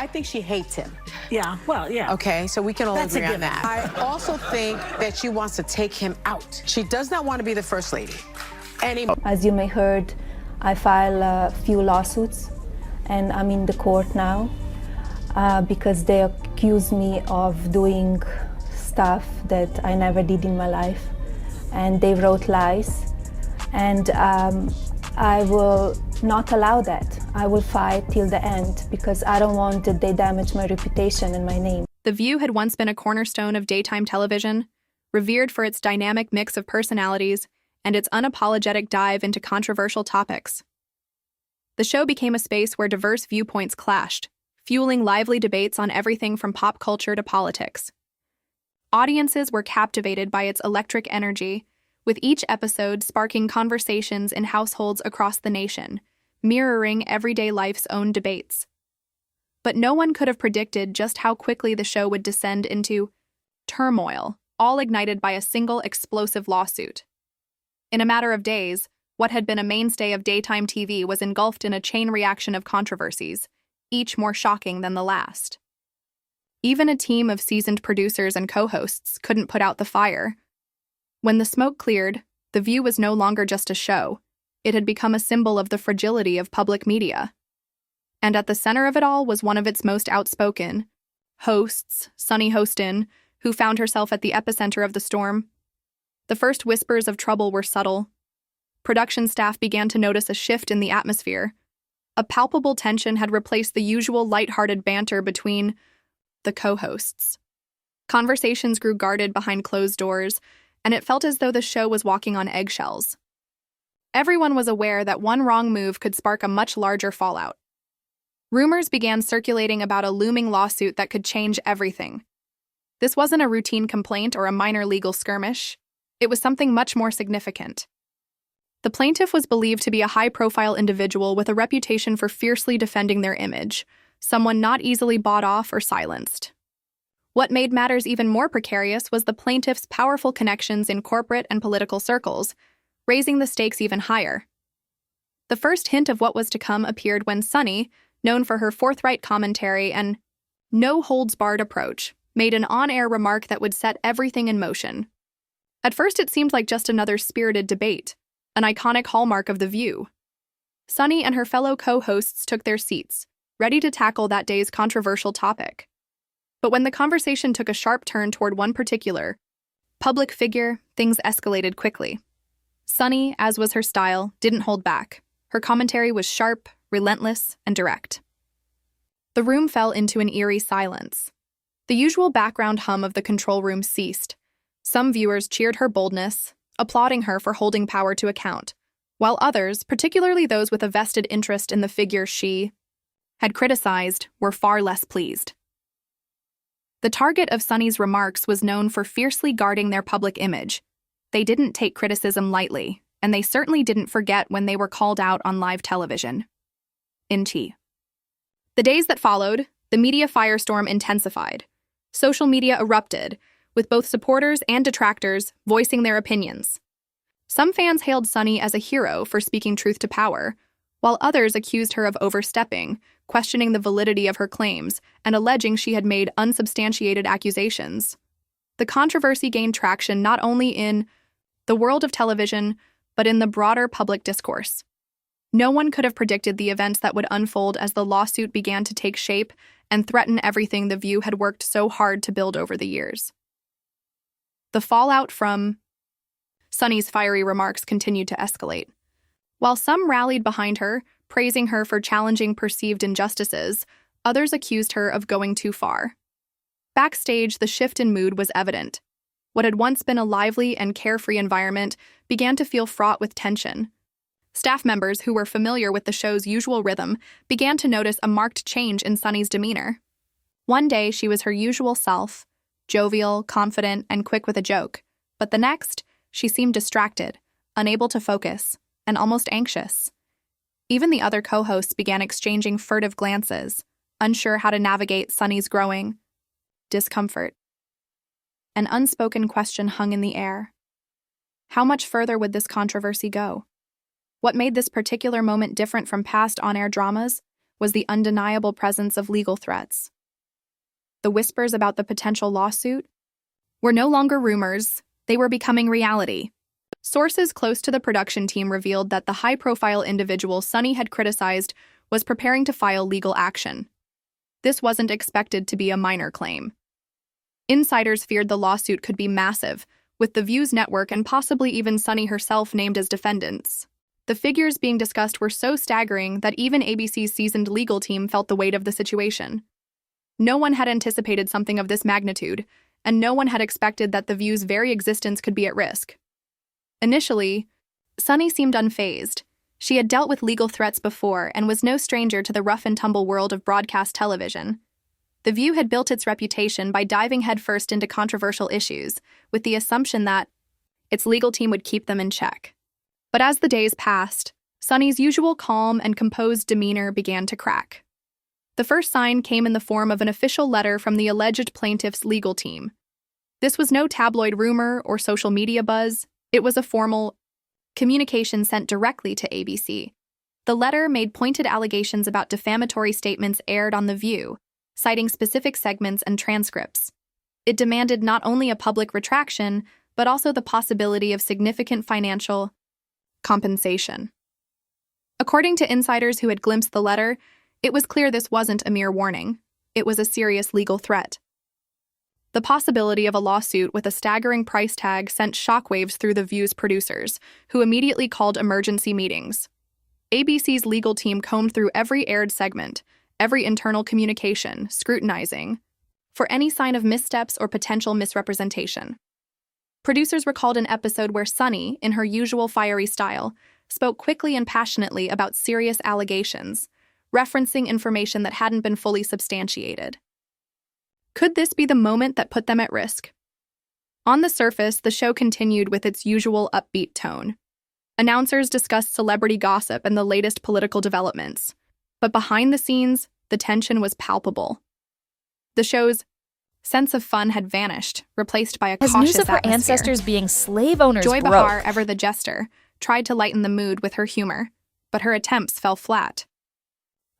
I think she hates him. Yeah, well, yeah. Okay, so we can all That's a agree on given. that. I also think that she wants to take him out. She does not want to be the first lady anymore. As you may heard, I filed a few lawsuits, and I'm in the court now because they accuse me of doing stuff that I never did in my life, and they wrote lies, and I will not allow that. I will fight till the end because I don't want that they damage my reputation and my name. The View had once been a cornerstone of daytime television, revered for its dynamic mix of personalities and its unapologetic dive into controversial topics. The show became a space where diverse viewpoints clashed, fueling lively debates on everything from pop culture to politics. Audiences were captivated by its electric energy, with each episode sparking conversations in households across the nation, mirroring everyday life's own debates. But no one could have predicted just how quickly the show would descend into turmoil, all ignited by a single explosive lawsuit. In a matter of days, what had been a mainstay of daytime TV was engulfed in a chain reaction of controversies, each more shocking than the last. Even a team of seasoned producers and co-hosts couldn't put out the fire. When the smoke cleared, The View was no longer just a show. It had become a symbol of the fragility of public media. And at the center of it all was one of its most outspoken hosts, Sunny Hostin, who found herself at the epicenter of the storm. The first whispers of trouble were subtle. Production staff began to notice a shift in the atmosphere. A palpable tension had replaced the usual lighthearted banter between the co-hosts. Conversations grew guarded behind closed doors, and it felt as though the show was walking on eggshells. Everyone was aware that one wrong move could spark a much larger fallout. Rumors began circulating about a looming lawsuit that could change everything. This wasn't a routine complaint or a minor legal skirmish. It was something much more significant. The plaintiff was believed to be a high-profile individual with a reputation for fiercely defending their image, someone not easily bought off or silenced. What made matters even more precarious was the plaintiff's powerful connections in corporate and political circles, raising the stakes even higher. The first hint of what was to come appeared when Sunny, known for her forthright commentary and no-holds-barred approach, made an on-air remark that would set everything in motion. At first it seemed like just another spirited debate, an iconic hallmark of The View. Sunny and her fellow co-hosts took their seats, ready to tackle that day's controversial topic. But when the conversation took a sharp turn toward one particular public figure, things escalated quickly. Sunny, as was her style, didn't hold back. Her commentary was sharp, relentless, and direct. The room fell into an eerie silence. The usual background hum of the control room ceased. Some viewers cheered her boldness, applauding her for holding power to account, while others, particularly those with a vested interest in the figure she had criticized, were far less pleased. The target of Sunny's remarks was known for fiercely guarding their public image. They didn't take criticism lightly, and they certainly didn't forget when they were called out on live television. The days that followed, the media firestorm intensified. Social media erupted, with both supporters and detractors voicing their opinions. Some fans hailed Sunny as a hero for speaking truth to power, while others accused her of overstepping, questioning the validity of her claims, and alleging she had made unsubstantiated accusations. The controversy gained traction not only in the world of television, but in the broader public discourse. No one could have predicted the events that would unfold as the lawsuit began to take shape and threaten everything The View had worked so hard to build over the years. The fallout from Sunny's fiery remarks continued to escalate. While some rallied behind her, praising her for challenging perceived injustices, others accused her of going too far. Backstage, the shift in mood was evident. What had once been a lively and carefree environment began to feel fraught with tension. Staff members who were familiar with the show's usual rhythm began to notice a marked change in Sunny's demeanor. One day, she was her usual self, jovial, confident, and quick with a joke. But the next, she seemed distracted, unable to focus, and almost anxious. Even the other co-hosts began exchanging furtive glances, unsure how to navigate Sunny's growing discomfort. An unspoken question hung in the air. How much further would this controversy go? What made this particular moment different from past on-air dramas was the undeniable presence of legal threats. The whispers about the potential lawsuit were no longer rumors, they were becoming reality. Sources close to the production team revealed that the high-profile individual Sunny had criticized was preparing to file legal action. This wasn't expected to be a minor claim. Insiders feared the lawsuit could be massive, with the View's network and possibly even Sunny herself named as defendants. The figures being discussed were so staggering that even ABC's seasoned legal team felt the weight of the situation. No one had anticipated something of this magnitude, and no one had expected that the View's very existence could be at risk. Initially, Sunny seemed unfazed. She had dealt with legal threats before and was no stranger to the rough-and-tumble world of broadcast television. The View had built its reputation by diving headfirst into controversial issues, with the assumption that its legal team would keep them in check. But as the days passed, Sunny's usual calm and composed demeanor began to crack. The first sign came in the form of an official letter from the alleged plaintiff's legal team. This was no tabloid rumor or social media buzz. It was a formal communication sent directly to ABC. The letter made pointed allegations about defamatory statements aired on The View, citing specific segments and transcripts. It demanded not only a public retraction, but also the possibility of significant financial compensation. According to insiders who had glimpsed the letter, it was clear this wasn't a mere warning. It was a serious legal threat. The possibility of a lawsuit with a staggering price tag sent shockwaves through The View's producers, who immediately called emergency meetings. ABC's legal team combed through every aired segment, every internal communication, scrutinizing for any sign of missteps or potential misrepresentation. Producers recalled an episode where Sunny, in her usual fiery style, spoke quickly and passionately about serious allegations, referencing information that hadn't been fully substantiated. Could this be the moment that put them at risk? On the surface, the show continued with its usual upbeat tone. Announcers discussed celebrity gossip and the latest political developments. But behind the scenes, the tension was palpable. The show's sense of fun had vanished, replaced by a Has cautious news of her atmosphere. ancestors being slave owners Joy broke? Behar, ever the jester, tried to lighten the mood with her humor, but her attempts fell flat.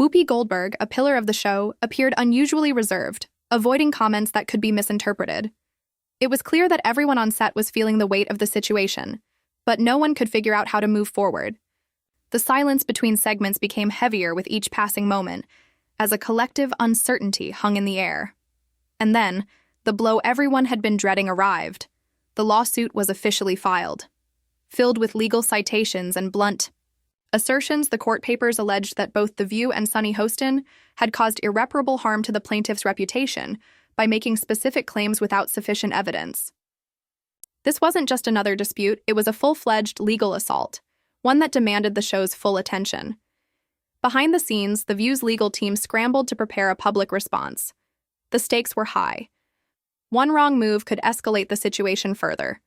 Whoopi Goldberg, a pillar of the show, appeared unusually reserved, avoiding comments that could be misinterpreted. It was clear that everyone on set was feeling the weight of the situation, but no one could figure out how to move forward. The silence between segments became heavier with each passing moment, as a collective uncertainty hung in the air. And then, the blow everyone had been dreading arrived. The lawsuit was officially filed. Filled with legal citations and blunt assertions, the court papers alleged that both The View and Sunny Hostin had caused irreparable harm to the plaintiff's reputation by making specific claims without sufficient evidence. This wasn't just another dispute, it was a full-fledged legal assault, one that demanded the show's full attention. Behind the scenes, The View's legal team scrambled to prepare a public response. The stakes were high. One wrong move could escalate the situation further.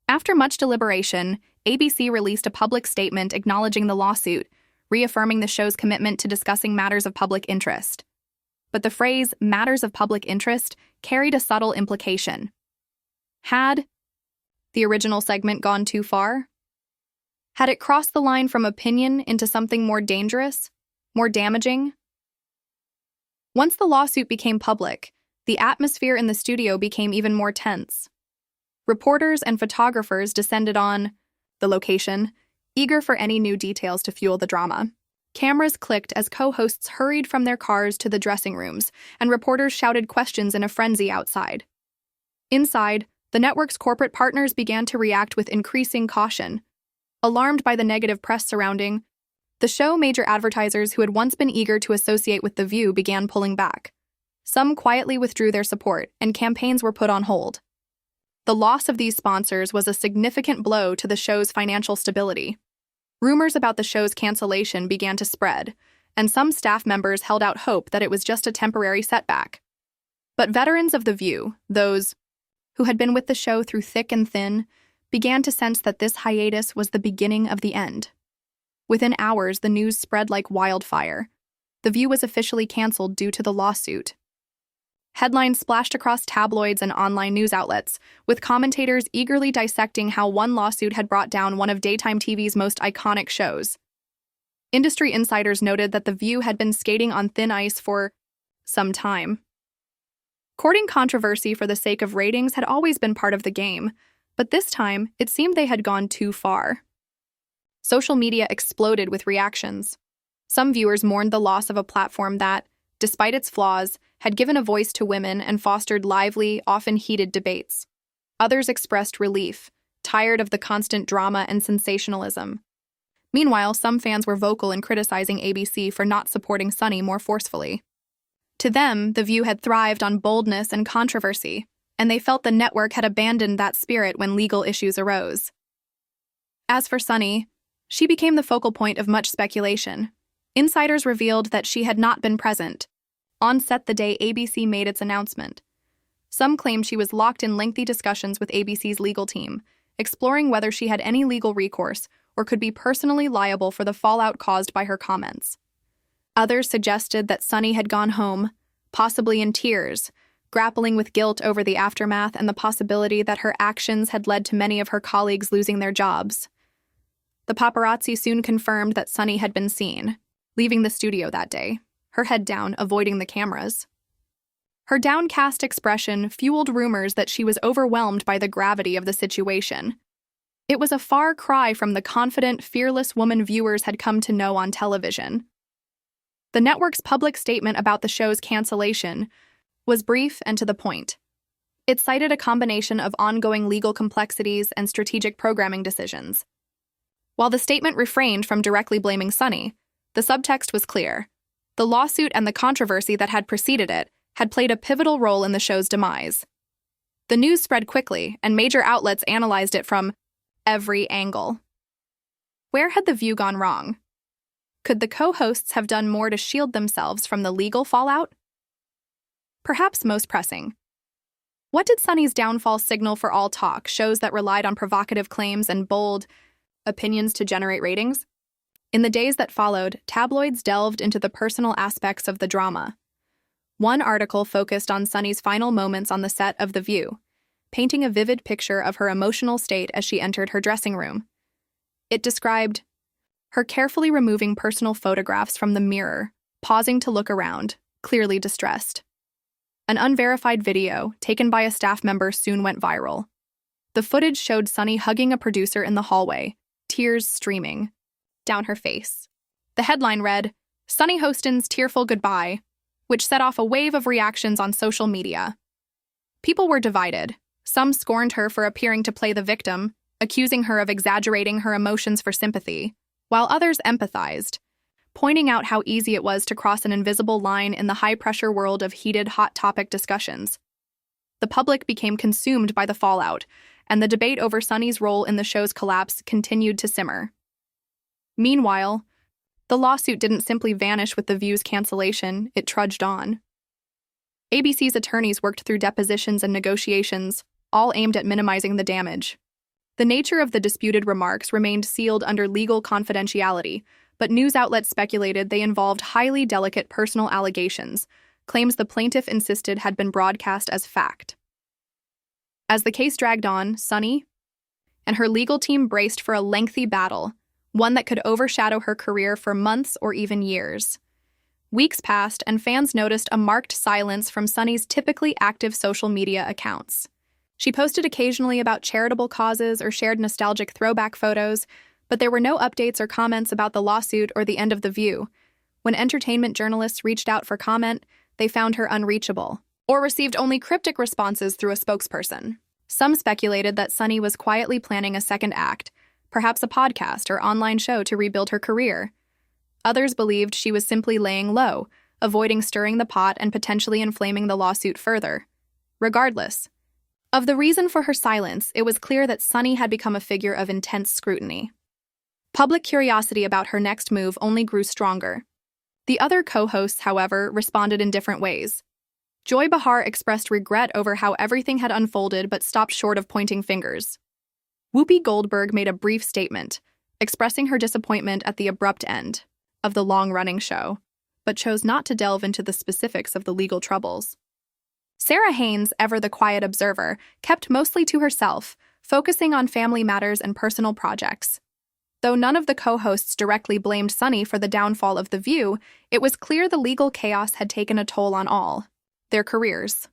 After much deliberation, ABC released a public statement acknowledging the lawsuit, reaffirming the show's commitment to discussing matters of public interest. But the phrase, matters of public interest, carried a subtle implication. Had the original segment gone too far? Had it crossed the line from opinion into something more dangerous, more damaging? Once the lawsuit became public, the atmosphere in the studio became even more tense. Reporters and photographers descended on the location, eager for any new details to fuel the drama. Cameras clicked as co-hosts hurried from their cars to the dressing rooms, and reporters shouted questions in a frenzy outside. Inside, the network's corporate partners began to react with increasing caution. Alarmed by the negative press surrounding the show, major advertisers who had once been eager to associate with The View began pulling back. Some quietly withdrew their support, and campaigns were put on hold. The loss of these sponsors was a significant blow to the show's financial stability. Rumors about the show's cancellation began to spread, and some staff members held out hope that it was just a temporary setback. But veterans of The View, those who had been with the show through thick and thin, began to sense that this hiatus was the beginning of the end. Within hours, the news spread like wildfire. The View was officially canceled due to the lawsuit. Headlines splashed across tabloids and online news outlets, with commentators eagerly dissecting how one lawsuit had brought down one of daytime TV's most iconic shows. Industry insiders noted that The View had been skating on thin ice for some time. Courting controversy for the sake of ratings had always been part of the game, but this time, it seemed they had gone too far. Social media exploded with reactions. Some viewers mourned the loss of a platform that, despite its flaws, had given a voice to women and fostered lively, often heated debates. Others expressed relief, tired of the constant drama and sensationalism. Meanwhile, some fans were vocal in criticizing ABC for not supporting Sunny more forcefully. To them, The View had thrived on boldness and controversy, and they felt the network had abandoned that spirit when legal issues arose. As for Sunny, she became the focal point of much speculation. Insiders revealed that she had not been present on set the day ABC made its announcement. Some claimed she was locked in lengthy discussions with ABC's legal team, exploring whether she had any legal recourse or could be personally liable for the fallout caused by her comments. Others suggested that Sunny had gone home, possibly in tears, grappling with guilt over the aftermath and the possibility that her actions had led to many of her colleagues losing their jobs. The paparazzi soon confirmed that Sunny had been seen, leaving the studio that day, her head down, avoiding the cameras. Her downcast expression fueled rumors that she was overwhelmed by the gravity of the situation. It was a far cry from the confident, fearless woman viewers had come to know on television. The network's public statement about the show's cancellation was brief and to the point. It cited a combination of ongoing legal complexities and strategic programming decisions. While the statement refrained from directly blaming Sunny, the subtext was clear. The lawsuit and the controversy that had preceded it had played a pivotal role in the show's demise. The news spread quickly, and major outlets analyzed it from every angle. Where had The View gone wrong? Could the co-hosts have done more to shield themselves from the legal fallout? Perhaps most pressing, what did Sunny's downfall signal for all talk, shows that relied on provocative claims and bold opinions to generate ratings? In the days that followed, tabloids delved into the personal aspects of the drama. One article focused on Sunny's final moments on the set of The View, painting a vivid picture of her emotional state as she entered her dressing room. It described her carefully removing personal photographs from the mirror, pausing to look around, clearly distressed. An unverified video, taken by a staff member, soon went viral. The footage showed Sunny hugging a producer in the hallway, tears streaming down her face. The headline read, "Sunny Hostin's Tearful Goodbye," which set off a wave of reactions on social media. People were divided. Some scorned her for appearing to play the victim, accusing her of exaggerating her emotions for sympathy, while others empathized, pointing out how easy it was to cross an invisible line in the high-pressure world of heated, hot-topic discussions. The public became consumed by the fallout, and the debate over Sunny's role in the show's collapse continued to simmer. Meanwhile, the lawsuit didn't simply vanish with The View's cancellation, it trudged on. ABC's attorneys worked through depositions and negotiations, all aimed at minimizing the damage. The nature of the disputed remarks remained sealed under legal confidentiality, but news outlets speculated they involved highly delicate personal allegations, claims the plaintiff insisted had been broadcast as fact. As the case dragged on, Sunny and her legal team braced for a lengthy battle, one that could overshadow her career for months or even years. Weeks passed, and fans noticed a marked silence from Sunny's typically active social media accounts. She posted occasionally about charitable causes or shared nostalgic throwback photos, but there were no updates or comments about the lawsuit or the end of The View. When entertainment journalists reached out for comment, they found her unreachable, or received only cryptic responses through a spokesperson. Some speculated that Sunny was quietly planning a second act, perhaps a podcast or online show to rebuild her career. Others believed she was simply laying low, avoiding stirring the pot and potentially inflaming the lawsuit further. Regardless of the reason for her silence, it was clear that Sunny had become a figure of intense scrutiny. Public curiosity about her next move only grew stronger. The other co-hosts, however, responded in different ways. Joy Behar expressed regret over how everything had unfolded but stopped short of pointing fingers. Whoopi Goldberg made a brief statement, expressing her disappointment at the abrupt end of the long-running show, but chose not to delve into the specifics of the legal troubles. Sarah Haynes, ever the quiet observer, kept mostly to herself, focusing on family matters and personal projects. Though none of the co-hosts directly blamed Sunny for the downfall of The View, it was clear the legal chaos had taken a toll on all their careers.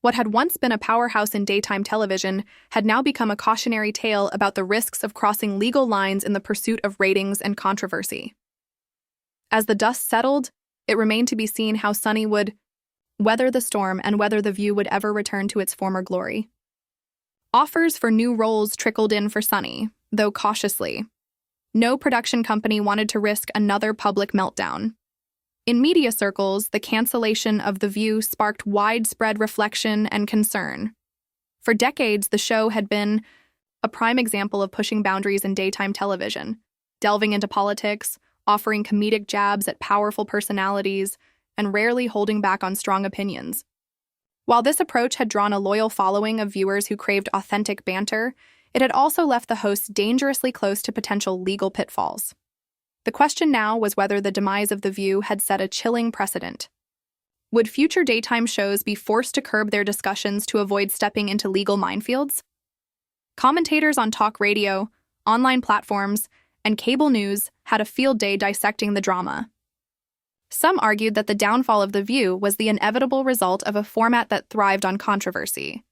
What had once been a powerhouse in daytime television had now become a cautionary tale about the risks of crossing legal lines in the pursuit of ratings and controversy. As the dust settled, it remained to be seen how Sunny would weather the storm and whether The View would ever return to its former glory. Offers for new roles trickled in for Sunny, though cautiously. No production company wanted to risk another public meltdown. In media circles, the cancellation of The View sparked widespread reflection and concern. For decades, the show had been a prime example of pushing boundaries in daytime television, delving into politics, offering comedic jabs at powerful personalities, and rarely holding back on strong opinions. While this approach had drawn a loyal following of viewers who craved authentic banter, it had also left the hosts dangerously close to potential legal pitfalls. The question now was whether the demise of The View had set a chilling precedent. Would future daytime shows be forced to curb their discussions to avoid stepping into legal minefields? Commentators on talk radio, online platforms, and cable news had a field day dissecting the drama. Some argued that the downfall of The View was the inevitable result of a format that thrived on controversy.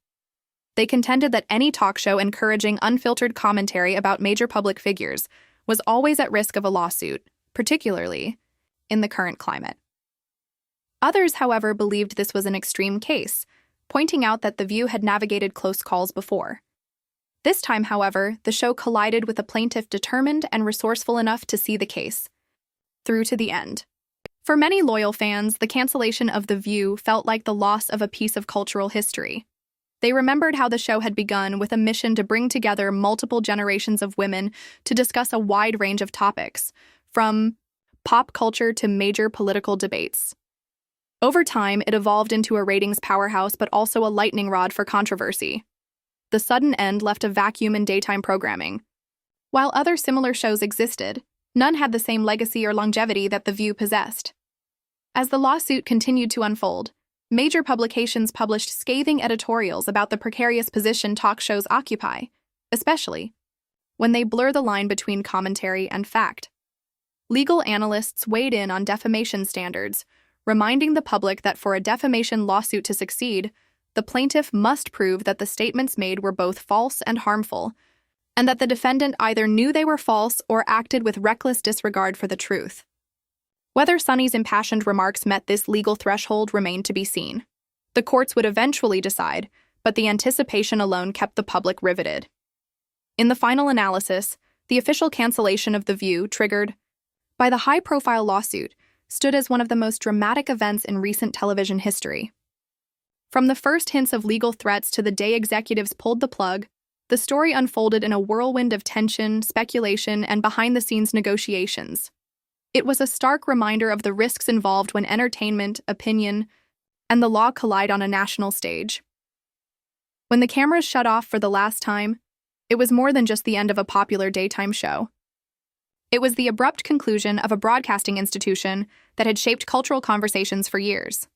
They contended that any talk show encouraging unfiltered commentary about major public figures was always at risk of a lawsuit, particularly in the current climate. Others, however, believed this was an extreme case, pointing out that The View had navigated close calls before. This time, however, the show collided with a plaintiff determined and resourceful enough to see the case through to the end. For many loyal fans, the cancellation of The View felt like the loss of a piece of cultural history. They remembered how the show had begun with a mission to bring together multiple generations of women to discuss a wide range of topics, from pop culture to major political debates. Over time, it evolved into a ratings powerhouse but also a lightning rod for controversy. The sudden end left a vacuum in daytime programming. While other similar shows existed, none had the same legacy or longevity that The View possessed. As the lawsuit continued to unfold, major publications published scathing editorials about the precarious position talk shows occupy, especially when they blur the line between commentary and fact. Legal analysts weighed in on defamation standards, reminding the public that for a defamation lawsuit to succeed, the plaintiff must prove that the statements made were both false and harmful, and that the defendant either knew they were false or acted with reckless disregard for the truth. Whether Sunny's impassioned remarks met this legal threshold remained to be seen. The courts would eventually decide, but the anticipation alone kept the public riveted. In the final analysis, the official cancellation of The View, triggered by the high-profile lawsuit, stood as one of the most dramatic events in recent television history. From the first hints of legal threats to the day executives pulled the plug, the story unfolded in a whirlwind of tension, speculation, and behind-the-scenes negotiations. It was a stark reminder of the risks involved when entertainment, opinion, and the law collide on a national stage. When the cameras shut off for the last time, it was more than just the end of a popular daytime show. It was the abrupt conclusion of a broadcasting institution that had shaped cultural conversations for years.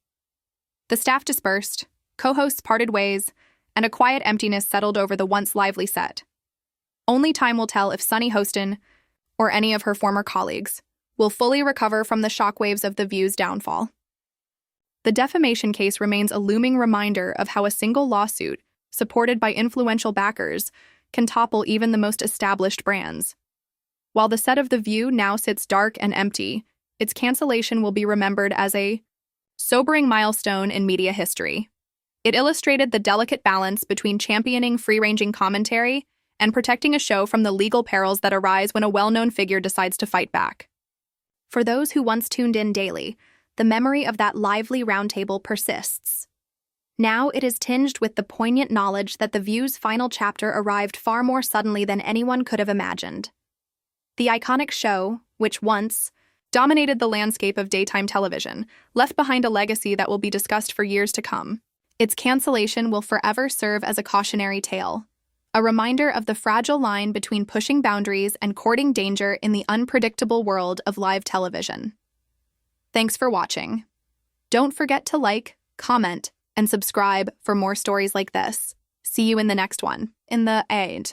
The staff dispersed, co-hosts parted ways, and a quiet emptiness settled over the once lively set. Only time will tell if Sunny Hostin, or any of her former colleagues, will fully recover from the shockwaves of The View's downfall. The defamation case remains a looming reminder of how a single lawsuit, supported by influential backers, can topple even the most established brands. While the set of The View now sits dark and empty, its cancellation will be remembered as a sobering milestone in media history. It illustrated the delicate balance between championing free-ranging commentary and protecting a show from the legal perils that arise when a well-known figure decides to fight back. For those who once tuned in daily, the memory of that lively roundtable persists. Now it is tinged with the poignant knowledge that The View's final chapter arrived far more suddenly than anyone could have imagined. The iconic show, which once dominated the landscape of daytime television, left behind a legacy that will be discussed for years to come. Its cancellation will forever serve as a cautionary tale, a reminder of the fragile line between pushing boundaries and courting danger in the unpredictable world of live television. Thanks for watching. Don't forget to like, comment, and subscribe for more stories like this. See you in the next one. In the aid.